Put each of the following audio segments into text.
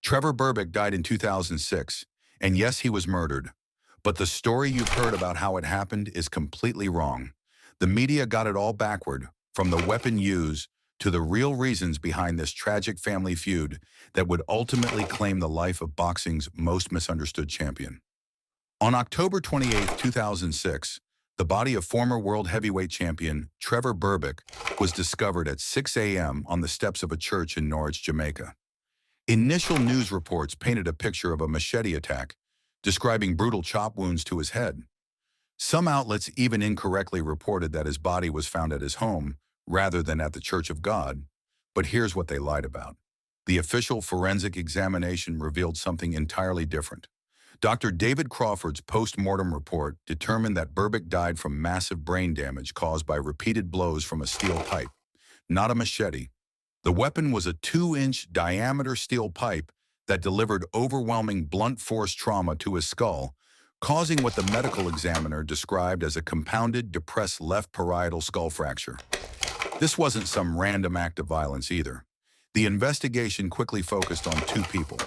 Trevor Berbick died in 2006, and yes, he was murdered. But the story you've heard about how it happened is completely wrong. The media got it all backward, from the weapon used to the real reasons behind this tragic family feud that would ultimately claim the life of boxing's most misunderstood champion. On October 28, 2006, the body of former world heavyweight champion Trevor Berbick was discovered at 6 a.m. on the steps of a church in Norwich, Jamaica. Initial news reports painted a picture of a machete attack, describing brutal chop wounds to his head. Some outlets even incorrectly reported that his body was found at his home rather than at the Church of God. But here's what they lied about. The official forensic examination revealed something entirely different. Dr. David Crawford's post-mortem report determined that Berbick died from massive brain damage caused by repeated blows from a steel pipe, not a machete. The weapon was a 2-inch diameter steel pipe that delivered overwhelming blunt force trauma to his skull, causing what the medical examiner described as a compounded depressed left parietal skull fracture. This wasn't some random act of violence either. The investigation quickly focused on two people: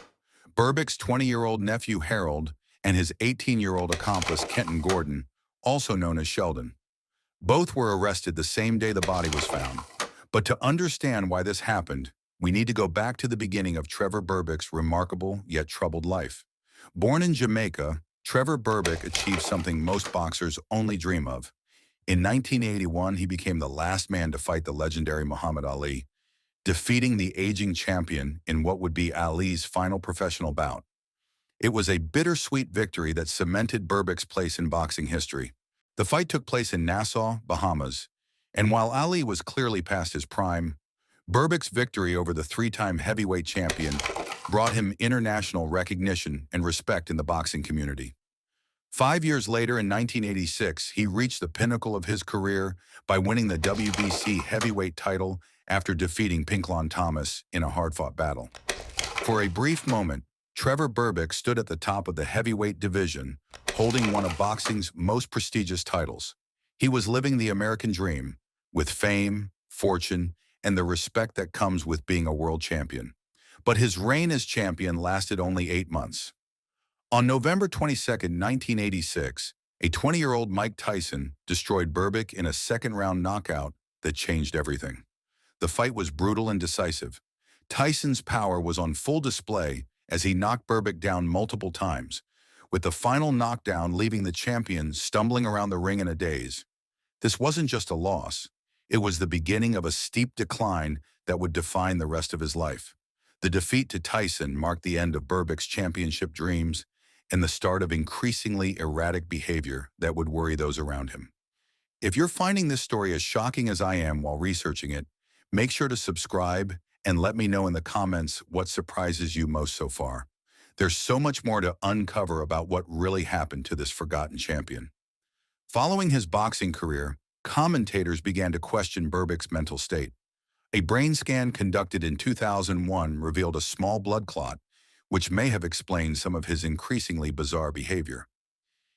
Berbick's 20-year-old nephew Harold and his 18-year-old accomplice Kenton Gordon, also known as Sheldon. Both were arrested the same day the body was found. But to understand why this happened, we need to go back to the beginning of Trevor Berbick's remarkable yet troubled life. Born in Jamaica, Trevor Berbick achieved something most boxers only dream of. In 1981, he became the last man to fight the legendary Muhammad Ali, defeating the aging champion in what would be Ali's final professional bout. It was a bittersweet victory that cemented Berbick's place in boxing history. The fight took place in Nassau, Bahamas, and while Ali was clearly past his prime, Berbick's victory over the three-time heavyweight champion brought him international recognition and respect in the boxing community. 5 years later, in 1986, he reached the pinnacle of his career by winning the WBC heavyweight title after defeating Pinklon Thomas in a hard-fought battle. For a brief moment, Trevor Berbick stood at the top of the heavyweight division, holding one of boxing's most prestigious titles. He was living the American dream, with fame, fortune, and the respect that comes with being a world champion. But his reign as champion lasted only 8 months. On November 22, 1986, a 20-year-old Mike Tyson destroyed Berbick in a second-round knockout that changed everything. The fight was brutal and decisive. Tyson's power was on full display as he knocked Berbick down multiple times, with the final knockdown leaving the champion stumbling around the ring in a daze. This wasn't just a loss. It was the beginning of a steep decline that would define the rest of his life. The defeat to Tyson marked the end of Berbick's championship dreams and the start of increasingly erratic behavior that would worry those around him. If you're finding this story as shocking as I am while researching it, make sure to subscribe and let me know in the comments what surprises you most so far. There's so much more to uncover about what really happened to this forgotten champion. Following his boxing career, commentators began to question Berbick's mental state. A brain scan conducted in 2001 revealed a small blood clot, which may have explained some of his increasingly bizarre behavior.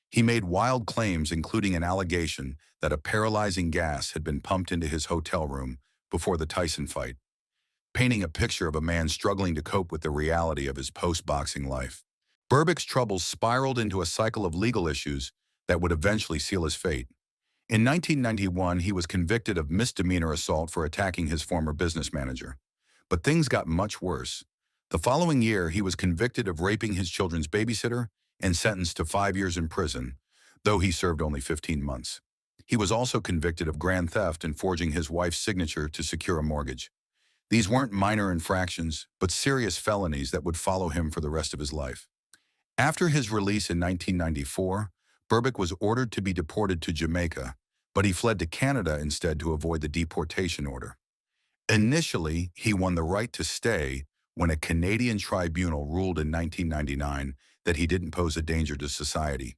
He made wild claims, including an allegation that a paralyzing gas had been pumped into his hotel room before the Tyson fight, painting a picture of a man struggling to cope with the reality of his post-boxing life. Berbick's troubles spiraled into a cycle of legal issues that would eventually seal his fate. In 1991, he was convicted of misdemeanor assault for attacking his former business manager. But things got much worse. The following year, he was convicted of raping his children's babysitter and sentenced to 5 years in prison, though he served only 15 months. He was also convicted of grand theft and forging his wife's signature to secure a mortgage. These weren't minor infractions, but serious felonies that would follow him for the rest of his life. After his release in 1994, Berbick was ordered to be deported to Jamaica, but he fled to Canada instead to avoid the deportation order. Initially, he won the right to stay when a Canadian tribunal ruled in 1999 that he didn't pose a danger to society.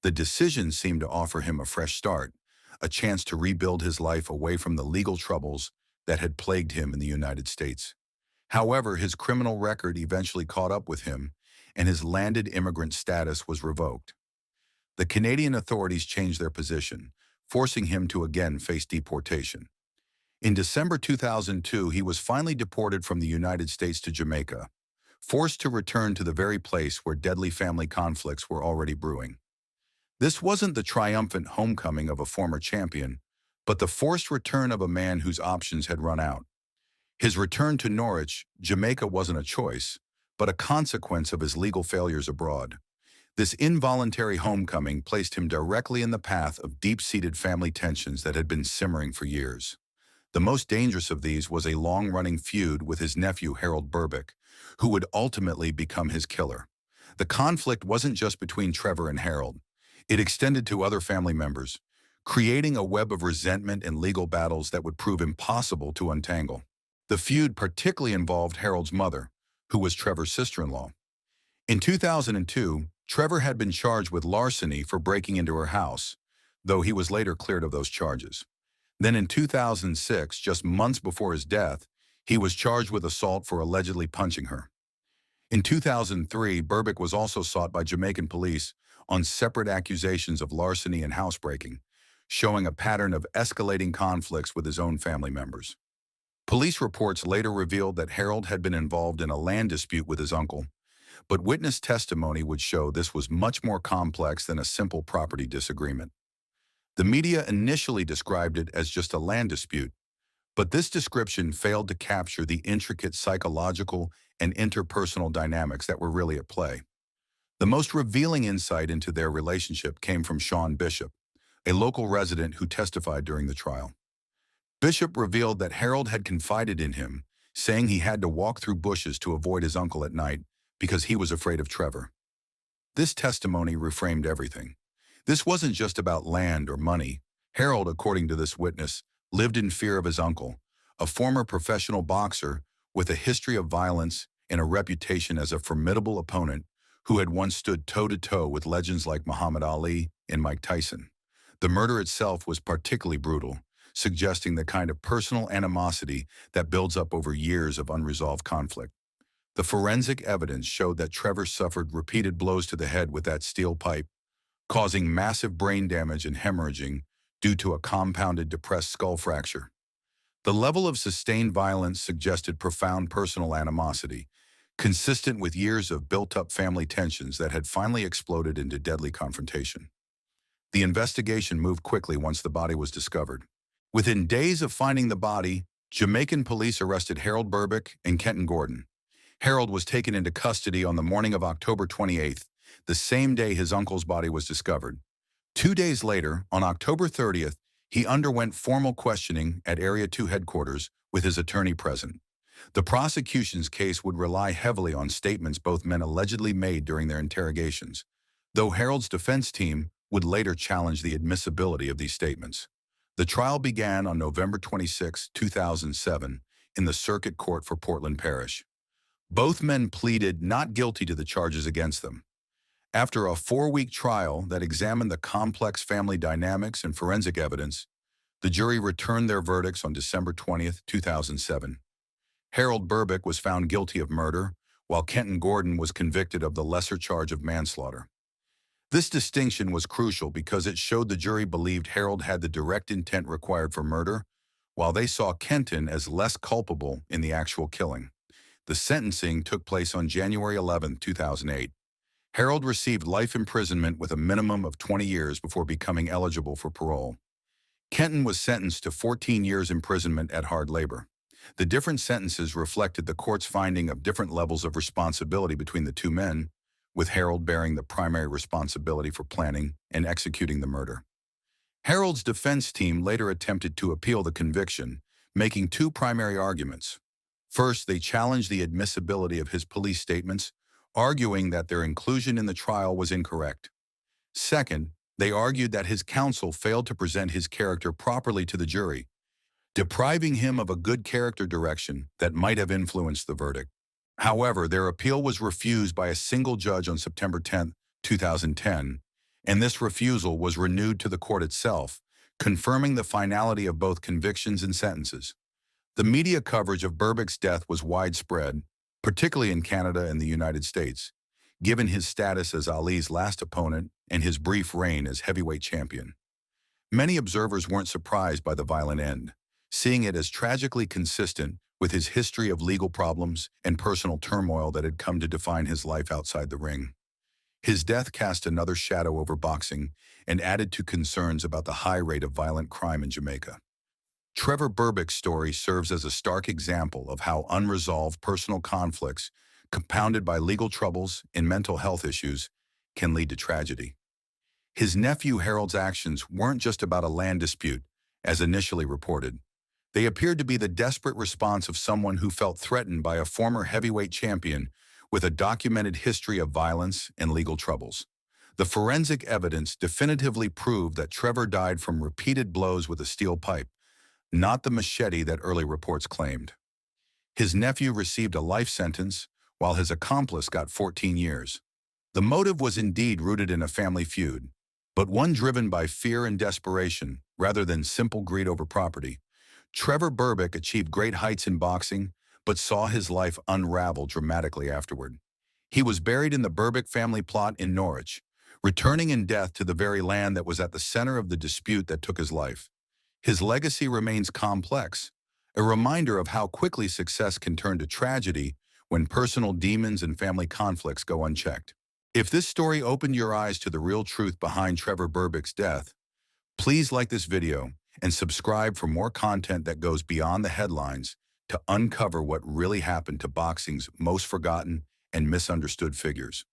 The decision seemed to offer him a fresh start, a chance to rebuild his life away from the legal troubles that had plagued him in the United States. However, his criminal record eventually caught up with him, and his landed immigrant status was revoked. The Canadian authorities changed their position, forcing him to again face deportation. In December 2002, he was finally deported from the United States to Jamaica. forced to return to the very place where deadly family conflicts were already brewing. This wasn't the triumphant homecoming of a former champion, but the forced return of a man whose options had run out. His return to Norwich, Jamaica wasn't a choice, but a consequence of his legal failures abroad. This involuntary homecoming placed him directly in the path of deep-seated family tensions that had been simmering for years. The most dangerous of these was a long-running feud with his nephew Harold Berbick, who would ultimately become his killer. The conflict wasn't just between Trevor and Harold. It extended to other family members, creating a web of resentment and legal battles that would prove impossible to untangle. The feud particularly involved Harold's mother, who was Trevor's sister-in-law. In 2002, Trevor had been charged with larceny for breaking into her house, though he was later cleared of those charges. Then in 2006, just months before his death, he was charged with assault for allegedly punching her. In 2003, Berbick was also sought by Jamaican police on separate accusations of larceny and housebreaking, showing a pattern of escalating conflicts with his own family members. Police reports later revealed that Harold had been involved in a land dispute with his uncle, but witness testimony would show this was much more complex than a simple property disagreement. The media initially described it as just a land dispute, but this description failed to capture the intricate psychological and interpersonal dynamics that were really at play. The most revealing insight into their relationship came from Sean Bishop, a local resident who testified during the trial. Bishop revealed that Harold had confided in him, saying he had to walk through bushes to avoid his uncle at night because he was afraid of Trevor. This testimony reframed everything. This wasn't just about land or money. Harold, according to this witness, lived in fear of his uncle, a former professional boxer with a history of violence and a reputation as a formidable opponent who had once stood toe-to-toe with legends like Muhammad Ali and Mike Tyson. The murder itself was particularly brutal, suggesting the kind of personal animosity that builds up over years of unresolved conflict. The forensic evidence showed that Trevor suffered repeated blows to the head with that steel pipe, causing massive brain damage and hemorrhaging due to a compounded depressed skull fracture. The level of sustained violence suggested profound personal animosity, consistent with years of built-up family tensions that had finally exploded into deadly confrontation. The investigation moved quickly once the body was discovered. Within days of finding the body, Jamaican police arrested Harold Berbick and Kenton Gordon. Harold was taken into custody on the morning of October 28th, the same day his uncle's body was discovered. 2 days later, on October 30th, he underwent formal questioning at Area 2 headquarters with his attorney present. The prosecution's case would rely heavily on statements both men allegedly made during their interrogations, though Harold's defense team would later challenge the admissibility of these statements. The trial began on November 26, 2007, in the Circuit Court for Portland Parish. Both men pleaded not guilty to the charges against them. After a 4-week trial that examined the complex family dynamics and forensic evidence, the jury returned their verdicts on December 20, 2007. Harold Berbick was found guilty of murder, while Kenton Gordon was convicted of the lesser charge of manslaughter. This distinction was crucial because it showed the jury believed Harold had the direct intent required for murder, while they saw Kenton as less culpable in the actual killing. The sentencing took place on January 11, 2008. Harold received life imprisonment with a minimum of 20 years before becoming eligible for parole. Kenton was sentenced to 14 years imprisonment at hard labor. The different sentences reflected the court's finding of different levels of responsibility between the two men, with Harold bearing the primary responsibility for planning and executing the murder. Harold's defense team later attempted to appeal the conviction, making 2 primary arguments. First, they challenged the admissibility of his police statements, arguing that their inclusion in the trial was incorrect. Second, they argued that his counsel failed to present his character properly to the jury, depriving him of a good character direction that might have influenced the verdict. However, their appeal was refused by a single judge on September 10, 2010, and this refusal was renewed to the court itself, confirming the finality of both convictions and sentences. The media coverage of Berbick's death was widespread, particularly in Canada and the United States, given his status as Ali's last opponent and his brief reign as heavyweight champion. Many observers weren't surprised by the violent end, seeing it as tragically consistent with his history of legal problems and personal turmoil that had come to define his life outside the ring. His death cast another shadow over boxing and added to concerns about the high rate of violent crime in Jamaica. Trevor Berbick's story serves as a stark example of how unresolved personal conflicts, compounded by legal troubles and mental health issues, can lead to tragedy. His nephew Harold's actions weren't just about a land dispute, as initially reported. They appeared to be the desperate response of someone who felt threatened by a former heavyweight champion with a documented history of violence and legal troubles. The forensic evidence definitively proved that Trevor died from repeated blows with a steel pipe, not the machete that early reports claimed. His nephew received a life sentence, while his accomplice got 14 years. The motive was indeed rooted in a family feud, but one driven by fear and desperation rather than simple greed over property. Trevor Berbick achieved great heights in boxing, but saw his life unravel dramatically afterward. He was buried in the Berbick family plot in Norwich, returning in death to the very land that was at the center of the dispute that took his life. His legacy remains complex, a reminder of how quickly success can turn to tragedy when personal demons and family conflicts go unchecked. If this story opened your eyes to the real truth behind Trevor Berbick's death, please like this video and subscribe for more content that goes beyond the headlines to uncover what really happened to boxing's most forgotten and misunderstood figures.